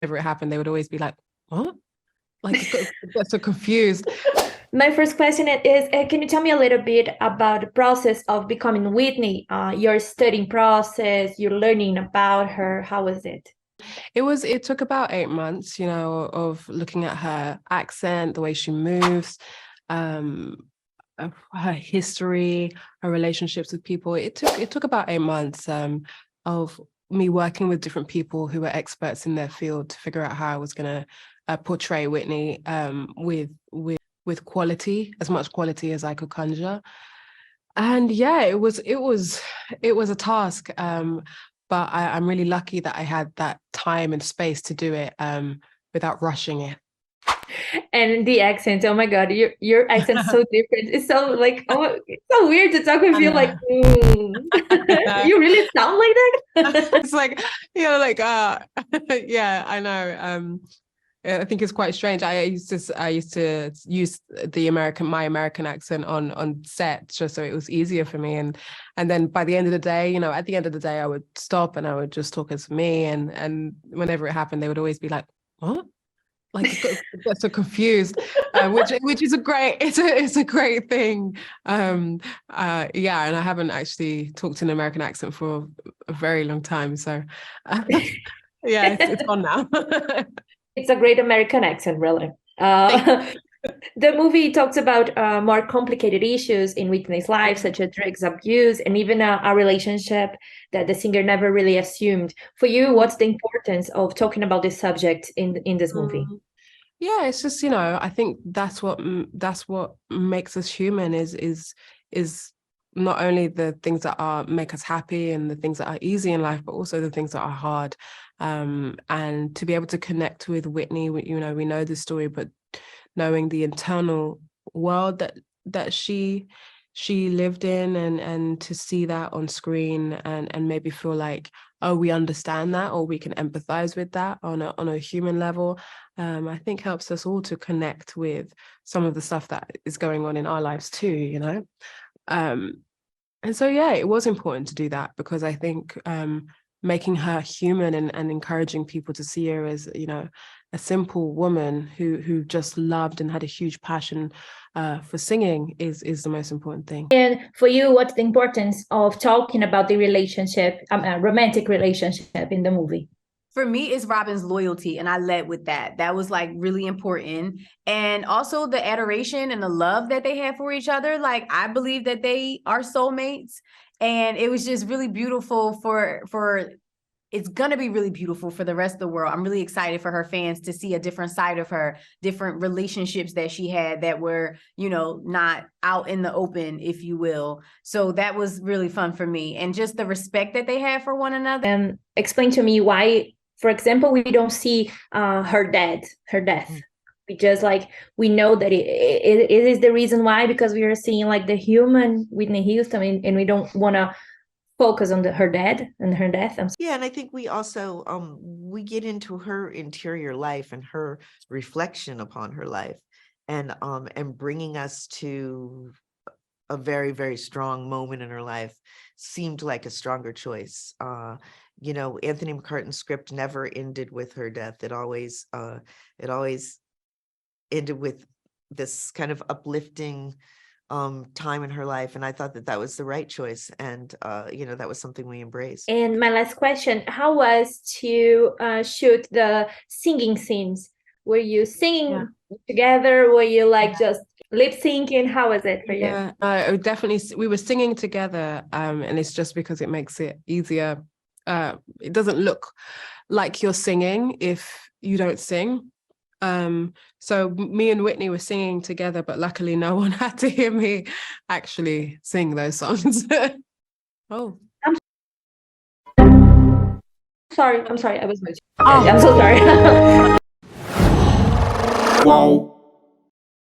whenever it happened, they would always be like, what? Like, got so confused. My first question is, can you tell me a little bit about the process of becoming Whitney? Your studying process, you're learning about her. How was it? It took about 8 months, of looking at her accent, the way she moves, of her history, her relationships with people. It took about 8 months of me working with different people who were experts in their field to figure out how I was going to portray Whitney with quality, as much quality as I could conjure. And yeah, it was a task. But I'm really lucky that I had that time and space to do it without rushing it. And the accent, oh my God, your accent's so different. It's so like, oh, it's so weird to talk with you like, you really sound like that? It's like, yeah, I know. I think it's quite strange. I used to use my American accent on set just so it was easier for me. And then by the end of the day, at the end of the day, I would stop and I would just talk as me. And whenever it happened, they would always be like, what? Like, got so confused, which is it's a great thing. Yeah, and I haven't actually talked in an American accent for a very long time. So yeah, it's gone now. It's a great American accent, really. The movie talks about more complicated issues in Whitney's life, such as drugs abuse and even a relationship that the singer never really assumed. For you, what's the importance of talking about this subject in this movie? Yeah, it's just, I think that's what makes us human is not only the things that make us happy and the things that are easy in life, but also the things that are hard. And to be able to connect with Whitney, we know the story, but knowing the internal world that she lived in, and to see that on screen and maybe feel like, oh, we understand that, or we can empathize with that on a human level, I think helps us all to connect with some of the stuff that is going on in our lives too, and so, yeah, it was important to do that because I think making her human and encouraging people to see her as, a simple woman who just loved and had a huge passion for singing is the most important thing. And for you, what's the importance of talking about the relationship, romantic relationship in the movie? For me, it's Robin's loyalty, and I led with that. That was like really important. And also the adoration and the love that they had for each other. Like, I believe that they are soulmates, and it was just really beautiful for it's gonna be really beautiful for the rest of the world. I'm really excited for her fans to see a different side of her, different relationships that she had that were, not out in the open, if you will. So that was really fun for me. And just the respect that they had for one another. Explain to me why, for example, we don't see her death. We just we know that it is the reason why, because we are seeing like the human Whitney Houston, and we don't want to focus on her death. Yeah, and I think we also we get into her interior life and her reflection upon her life, and bringing us to a very, very strong moment in her life seemed like a stronger choice. Anthony McCartan's script never ended with her death. It always ended with this kind of uplifting time in her life, and I thought that was the right choice, and that was something we embraced. And my last question: how was to shoot the singing scenes? Were you singing together? Were you just lip syncing? How was it for you? Yeah, definitely. We were singing together, and it's just because it makes it easier. It doesn't look like you're singing if you don't sing. So me and Whitney were singing together, but luckily no one had to hear me actually sing those songs. Oh. I'm sorry. I was. I'm so sorry. Wow.